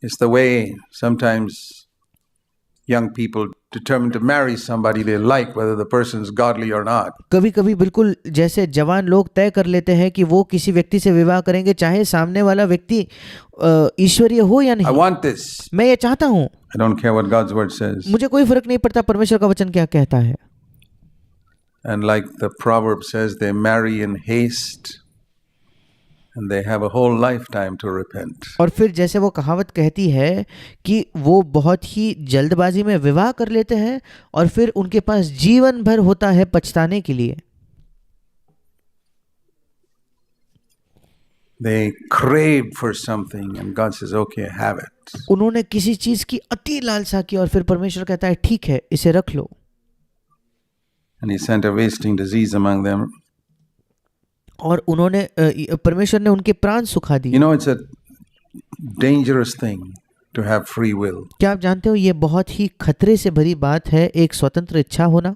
It's the way sometimes young people determine to marry somebody they like, whether the person is godly or not. कभी कभी बिल्कुल जैसे जवान लोग तय कर लेते हैं कि वो किसी व्यक्ति से विवाह करेंगे चाहे सामने वाला व्यक्ति ईश्वरीय हो या I नहीं। want this. मैं ये चाहता हूँ, I don't care what God's word says. मुझे कोई फर्क नहीं पड़ता परमेश्वर का वचन क्या कहता है। And like the proverb says, they marry in haste and they have a whole lifetime to repent. और फिर जैसे वो कहावत कहती है कि वो बहुत ही जल्दबाजी में विवाह कर लेते हैं और फिर उनके पास जीवन भर होता है पछताने के लिए। They craved for something and God says, okay, have it. उन्होंने किसी चीज की अति लालसा की और फिर परमेश्वर कहता है ठीक है, इसे रख लो। And he sent a wasting disease among them. और उन्होंने परमेश्वर ने उनके प्राण सुखा दिए। You know, it's a dangerous thing to have free will. क्या आप जानते हो ये बहुत ही खतरे से भरी बात है एक स्वतंत्र इच्छा होना।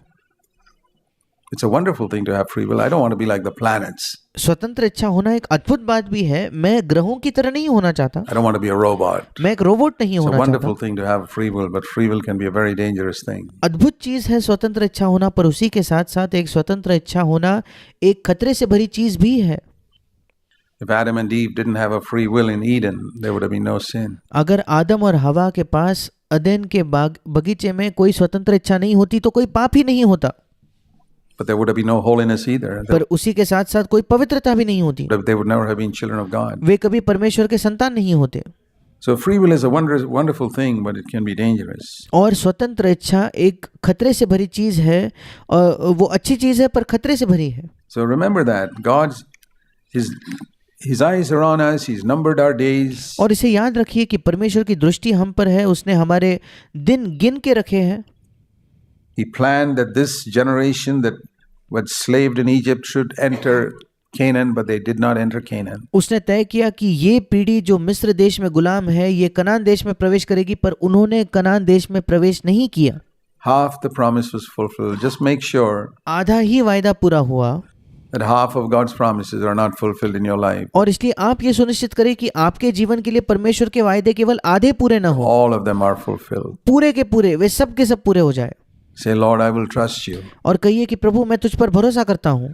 It's a wonderful thing to have free will. I don't want to be like the planets. स्वतंत्र इच्छा होना एक अद्भुत बात भी है। मैं ग्रहों की तरह नहीं होना चाहता, I don't want to be a robot. मैं एक रोबोट नहीं It's a होना wonderful चाहता। thing to have free will, but free will can be a very dangerous thing. अद्भुत चीज है स्वतंत्र इच्छा होना, पर उसी के साथ साथ एक स्वतंत्र इच्छा होना एक खतरे से भरी चीज भी है। If Adam and Eve didn't have a free will in Eden, there would have been no sin. अगर आदम और हवा के पास अदन के बगीचे में कोई स्वतंत्र इच्छा नहीं होती तो कोई पाप ही नहीं होता, But there would have been no holiness either. पर उसी के साथ साथ कोई पवित्रता भी नहीं होती, They would never have been children of God. वे कभी परमेश्वर के संतान नहीं होते। So free will is a wonderful thing, but it can be dangerous. और स्वतंत्र इच्छा एक खतरे से भरी चीज है, और वो अच्छी चीज है पर खतरे से भरी है। So remember that God's His eyes are on us. He's numbered our days. और इसे याद रखिए कि परमेश्वर की दृष्टि हम पर है, उसने हमारे दिन गिन के रखे हैं। He planned that this generation that was slaved in Egypt should enter Canaan, but they did not enter Canaan. उसने तय किया कि ये पीढ़ी जो मिस्र देश में गुलाम है ये कनान देश में प्रवेश करेगी, पर उन्होंने कनान देश में प्रवेश नहीं किया। Half the promise was fulfilled. Just make sure आधा ही वायदा पूरा हुआ that half of God's promises are not fulfilled in your life. और इसलिए आप ये सुनिश्चित करें कि आपके जीवन के लिए परमेश्वर के वायदे केवल आधे पूरे न हो, All of them are fulfilled. पूरे के पूरे वे सब के सब पूरे हो जाए। Say, Lord, I will trust you और कहिए कि प्रभु मैं तुझ पर भरोसा करता हूँ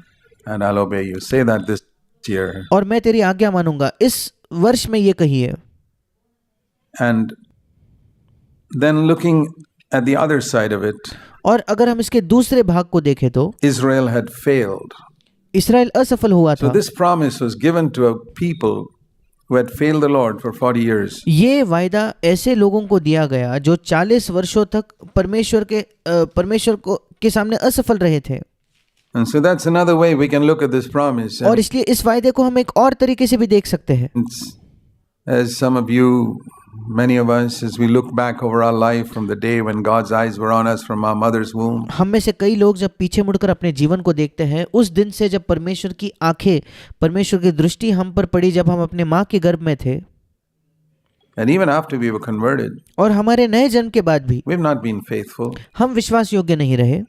and I'll obey you. Say that this year. और मैं तेरी आज्ञा मानूंगा। इस वर्ष में ये कहिए। And then looking at the other side of it, और अगर हम इसके दूसरे भाग को देखें तो Israel had failed. इसराइल असफल हुआ So था। this promise was given to a people who had failed the Lord for 40 years. ये वायदा ऐसे लोगों को दिया गया जो 40 वर्षों तक परमेश्वर के सामने असफल रहे थे। And so that's another way we can look at this promise. और इसलिए इस वायदे को हम एक और तरीके से भी देख सकते हैं। As some of you, many of us, as we look back over our life from the day when God's eyes were on us from our mother's womb, हम में से कई लोग जब पीछे मुड़कर अपने जीवन को देखते हैं उस दिन से जब परमेश्वर की आंखें, परमेश्वर की दृष्टि हम पर पड़ी जब हम अपने माँ के गर्भ में थे, and even after we were converted, और हमारे नए जन्म के बाद भी we've not been faithful. हम विश्वास योग्य नहीं रहे।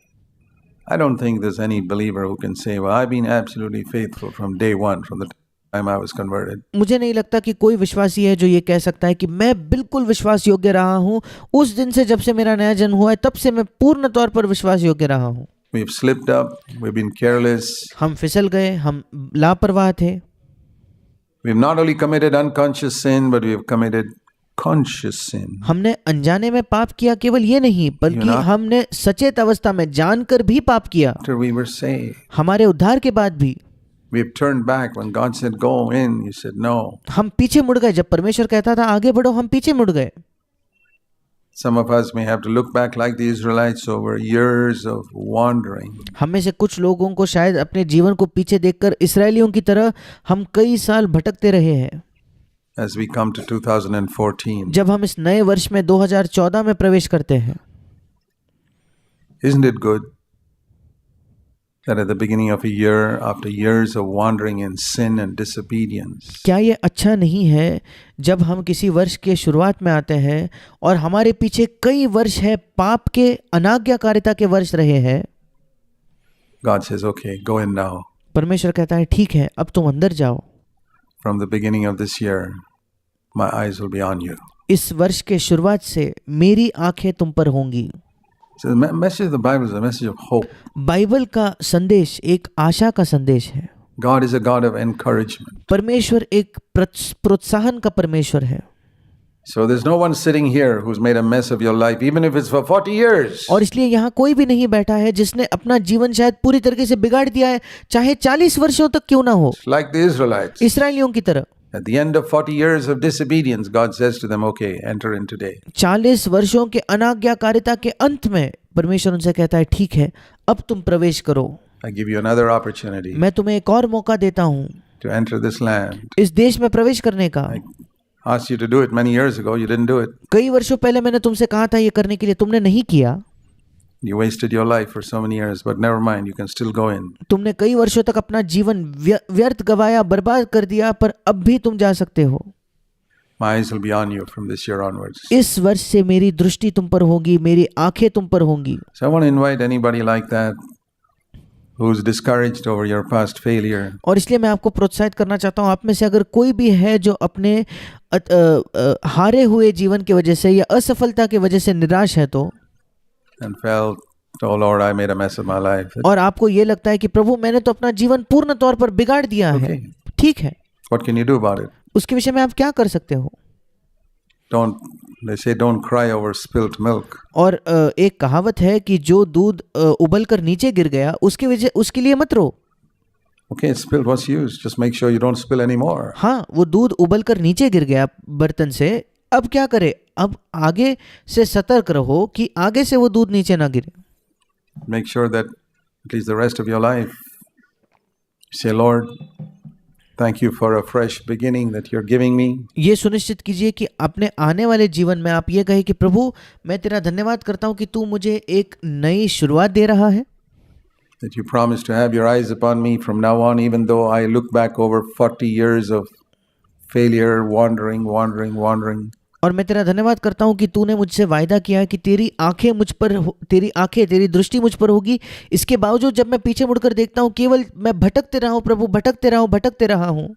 I don't think there's any believer who can say, well, I've been absolutely faithful from day one, from the time I was converted. मुझे नहीं लगता कि कोई विश्वासी है जो ये कह सकता है कि मैं बिल्कुल विश्वास योग्य रहा हूँ, उस दिन से जब से मेरा नया जन्म हुआ है तब से मैं पूर्ण तौर पर विश्वास योग्य रहा हूँ। We've slipped up, we've been careless. हम फिसल गए, हम लापरवाह थे। We've not only committed unconscious sin, but we've committed conscious sin. हमने अनजाने में पाप किया, केवल ये नहीं बल्कि हमने सचेत अवस्था में जानकर भी पाप किया। After we were saved, हमारे उद्धार के बाद भी we've turned back. When God said go in, you said no. हम पीछे मुड़ गए। जब परमेश्वर कहता था आगे बढ़ो, हम पीछे मुड़ गए। Some of us may have to look back like the Israelites over years of wandering. हम में से कुछ लोगों को शायद अपने जीवन को पीछे देखकर इसराइलियों की तरह हम कई साल भटकते रहे हैं। As we come to 2014, जब हम इस नए वर्ष में 2014 में प्रवेश करते हैं, isn't it good that at the beginning of a year, after years of wandering in sin and disobedience, क्या ये अच्छा नहीं है जब हम किसी वर्ष के शुरुआत में आते हैं और हमारे पीछे कई वर्ष है पाप के, अनाज्ञाकारिता के वर्ष रहे हैं। God says, okay, go in now. परमेश्वर कहता है ठीक है, अब तुम अंदर जाओ। From the beginning of this year, my eyes will be on you. इस वर्ष के शुरुआत से मेरी आंखें तुम पर होंगी। So the message of the Bible is a message of hope. Bible का संदेश एक आशा का संदेश है। God is a God of encouragement. परमेश्वर एक प्रोत्साहन का परमेश्वर है। So there's no one sitting here who's made a mess of your life, even if it's for 40 years. और इसलिए यहाँ कोई भी नहीं बैठा है जिसने अपना जीवन शायद पूरी तरीके से बिगाड़ दिया है, चाहे 40 वर्षों तक क्यों ना हो। Like the Israelites. इसराइलियों की तरह At the end of 40 years of disobedience, God says to them, okay, enter in today. 40 वर्षों के अनाज्ञाकारिता के अंत में परमेश्वर उनसे कहता है, ठीक है, अब तुम प्रवेश करो। I give you another opportunity मैं तुम्हें एक और मौका देता हूँ to enter this land. इस देश में प्रवेश करने का। I asked you to do it many years ago, you didn't do it. कई वर्षों पहले मैंने तुमसे कहा था ये करने के लिए, तुमने नहीं किया। You wasted your life for so many years, but never mind, you can still go in. तुमने कई वर्षों तक अपना जीवन व्यर्थ गवाया, बर्बाद कर दिया, पर अब भी तुम जा सकते हो। My eyes will be on you from this year onwards. इस वर्ष से मेरी दृष्टि तुम पर होगी, मेरी आंखें तुम पर होंगी। So I want to invite anybody like that who's discouraged over your past failure. और इसलिए मैं आपको प्रोत्साहित करना चाहता हूँ, आप में से अगर कोई भी है जो अपने हारे हुए जीवन की वजह से या असफलता की वजह से निराश है तो, And felt, oh Lord, I made a mess of my life. और आपको ये लगता है कि प्रभु मैंने तो अपना जीवन पूर्ण तौर पर बिगाड़ दिया है, ठीक है, What can you do about it? उसके विषय में आप क्या कर सकते हो? They say don't cry over spilt milk. और एक कहावत है कि जो दूध उबल कर नीचे गिर गया उसके लिए मत रो। Okay, it's spilled, what's used? Just make sure you don't spill any more. हाँ, वो दूध उबल कर नीचे गिर गया बर्तन से, अब क्या करे? अब आगे से सतर्क रहो कि आगे से वो दूध नीचे ना गिरे। Make sure that at least the rest of your life, say, Lord, thank you for a fresh beginning that you're giving me. ये सुनिश्चित कीजिए कि अपने आने वाले जीवन में आप ये कहे कि प्रभु मैं तेरा धन्यवाद करता हूँ कि तू मुझे एक नई शुरुआत दे रहा है। That you promise to have your eyes upon me from now on, even though I look back over 40 years of failure, wandering. और मैं तेरा धन्यवाद करता हूँ कि तूने मुझसे वायदा किया है कि तेरी दृष्टि मुझ पर होगी। इसके बावजूद जब मैं पीछे मुड़कर देखता हूँ, केवल मैं भटकते रहा हूँ प्रभु, भटकते रहा हूँ।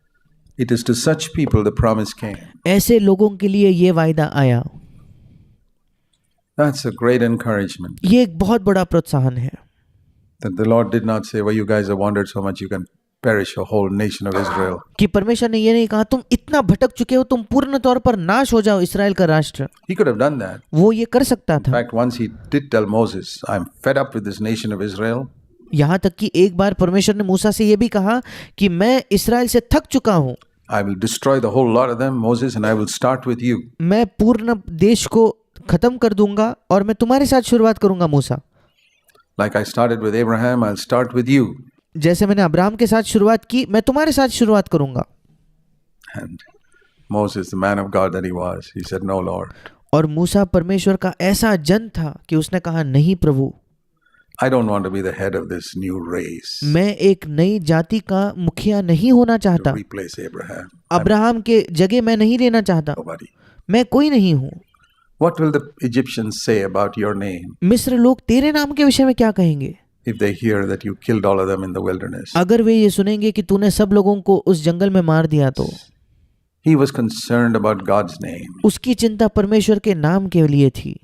It is to such people the promise came. ऐसे लोगों के लिए ये वायदा आया। That's a great encouragement. ये एक बहुत बड़ा प्रोत्साहन है। That the Lord did not say, well, you guys have wandered so much, you can perish a whole nation of Israel. कि परमेश्वर ने ये नहीं कहा तुम इतना भटक चुके हो, तुम पूर्ण तौर पर नाश हो जाओ इस्राएल का राष्ट्र। He could have done that. वो ये कर सकता था। In fact, once he did tell Moses, I'm fed up with this nation of Israel. यहाँ तक कि एक बार परमेश्वर ने मूसा से ये भी कहा कि मैं इस्राएल से थक चुका हूँ। I will destroy the whole lot of them, Moses, and I will start with you. मैं पूर्ण देश को खत्म कर दूंगा और मैं तुम्हारे साथ शुरुआत करूंगा मूसा। Like I started with Abraham, I'll start with you. जैसे मैंने अब्राहम के साथ शुरुआत की, मैं तुम्हारे साथ शुरुआत करूंगा। And Moses, the man of God that he was, he said, no, Lord. और मूसा परमेश्वर का ऐसा जन था कि उसने कहा नहीं प्रभु, I don't want to be the head of this new race. मैं एक नई जाति का मुखिया नहीं होना चाहता। To replace Abraham. अब्राहम के जगह मैं नहीं लेना चाहता। Nobody. मैं कोई नहीं हूँ। What will the Egyptians say about your name? मिस्र लोग तेरे नाम के विषय में क्या कहेंगे? If they hear that you killed all of them in the wilderness. अगर वे ये सुनेंगे कि तूने सब लोगों को उस जंगल में मार दिया तो। He was concerned about God's name. उसकी चिंता परमेश्वर के नाम के लिए थी।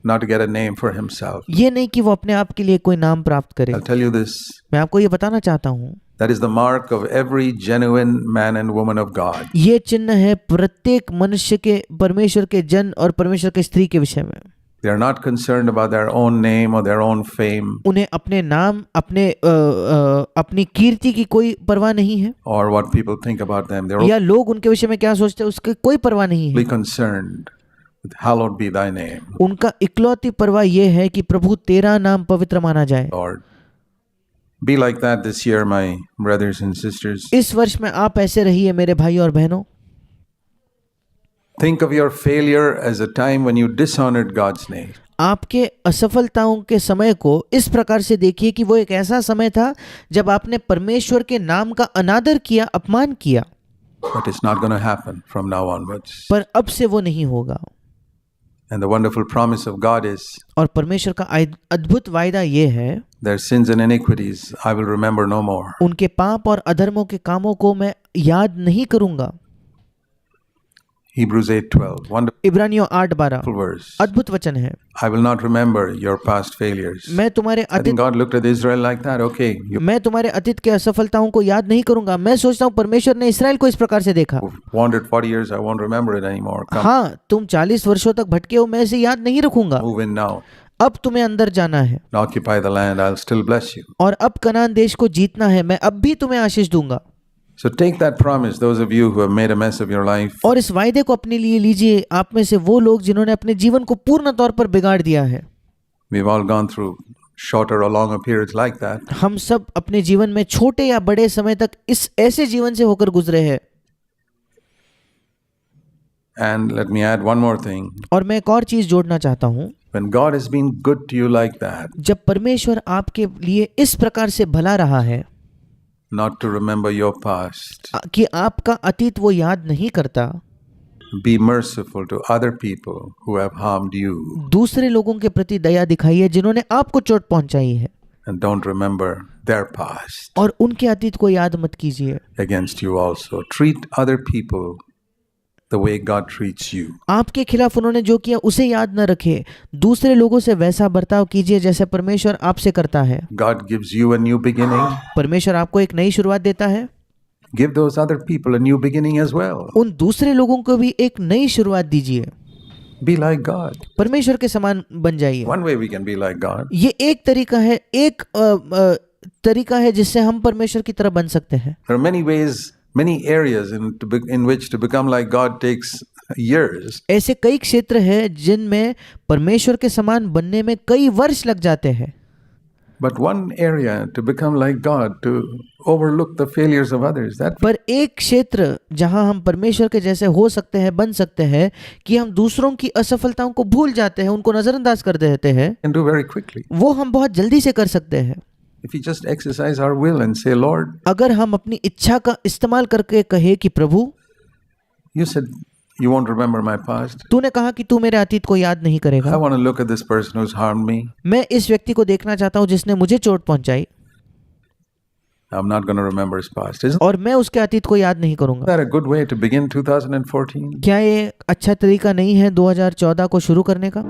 Not to get a name for himself. ये नहीं कि वो अपने आप के लिए कोई नाम प्राप्त करे। I'll tell you this. मैं आपको ये बताना चाहता हूँ। That is the mark of every genuine man and woman of God. ये चिन्ह है प्रत्येक मनुष्य के, परमेश्वर के जन और परमेश्वर के स्त्री के विषय में। They are not concerned about their own name or their own fame. उन्हें अपने नाम, अपनी कीर्ति की कोई परवाह नहीं है। Or what people think about them. They are या लोग उनके विषय में क्या सोचते हैं उसकी कोई परवाह नहीं है। only concerned with hallowed be thy name. उनका इकलौती परवाह ये है कि प्रभु तेरा नाम पवित्र माना जाए। Lord, be like that this year, my brothers and sisters. इस वर्ष में आप ऐसे रहिए मेरे भाई और बहनों। Think of your failure as a time when you dishonored God's name. आपके असफलताओं के समय को इस प्रकार से देखिए कि वो एक ऐसा समय था जब आपने परमेश्वर के नाम का अनादर किया, अपमान किया। But it's not going to happen from now onwards. पर अब से वो नहीं होगा। And the wonderful promise of God is, और परमेश्वर का अद्भुत वायदा ये है, their sins and iniquities I will remember no more. उनके पाप और अधर्मों के कामों को मैं याद नहीं करूंगा। Hebrews 8:12. Wonderful इब्रानियों 8:12 verse. अद्भुत वचन है। I will not remember your past failures. मैं तुम्हारे I think अतीत God looked at Israel like that. Okay, you मैं तुम्हारे अतीत के असफलताओं को याद नहीं करूंगा। मैं सोचता हूँ परमेश्वर ने इसराइल को इस प्रकार से देखा, wandered 40 years. I won't remember it anymore. Come, हाँ तुम 40 वर्षों तक भटके हो, मैं इसे याद नहीं रखूंगा। move in now. अब तुम्हें अंदर जाना है And occupy the land. I'll still bless you. और अब कनान देश को जीतना है, मैं अब भी तुम्हें आशीष दूंगा। So take that promise, those of you who have made a mess of your life. और इस वायदे को अपने लिए लीजिए, आप में से वो लोग जिन्होंने अपने जीवन को पूर्ण तौर पर बिगाड़ दिया है। We've all gone through shorter or longer periods like that. हम सब अपने जीवन में छोटे या बड़े समय तक इस ऐसे जीवन से होकर गुजरे हैं। And let me add one more thing. और मैं एक और चीज जोड़ना चाहता हूँ, When God has been good to you like that, जब परमेश्वर आपके लिए इस प्रकार से भला रहा है not to remember your past, कि आपका अतीत वो याद नहीं करता, be merciful to other people who have harmed you, दूसरे लोगों के प्रति दया दिखाइए जिन्होंने आपको चोट पहुंचाई है, and don't remember their past और उनके अतीत को याद मत कीजिए। against you also. Treat other people the way God treats you. आपके खिलाफ उन्होंने जो किया उसे याद न रखे, दूसरे लोगों से वैसा बर्ताव कीजिए जैसे परमेश्वर आपसे करता है। God gives you a new beginning. परमेश्वर आपको एक नई शुरुआत देता है, Give those other people a new beginning as well. उन दूसरे लोगों को भी एक नई शुरुआत दीजिए। Be like God. परमेश्वर के समान बन जाइए। One way we can be like God. ये एक तरीका है, एक तरीका है जिससे हम परमेश्वर की तरह बन सकते हैं। There are many ways, many areas in which to become like God takes years. ऐसे कई क्षेत्र हैं जिनमें परमेश्वर के समान बनने में कई वर्ष लग जाते हैं, But one area to become like God, to overlook the failures of others, that पर एक क्षेत्र जहां हम परमेश्वर के जैसे हो सकते हैं, बन सकते हैं, कि हम दूसरों की असफलताओं को भूल जाते हैं, उनको नजरअंदाज कर देते हैं, we can do very quickly. वो हम बहुत जल्दी से कर सकते हैं। If we just exercise our will and say, Lord, अगर हम अपनी इच्छा का इस्तेमाल करके कहे कि प्रभु, you said you won't remember my past. तूने कहा कि तू मेरे अतीत को याद नहीं I करेगा, want to look at this person who's harmed me. मैं इस व्यक्ति को देखना चाहता हूँ जिसने मुझे चोट पहुंचाई, I'm not going to remember his past. Isn't और मैं उसके अतीत को याद नहीं करूंगा। that a good way to begin 2014? क्या ये अच्छा तरीका नहीं है 2014 को शुरू करने का?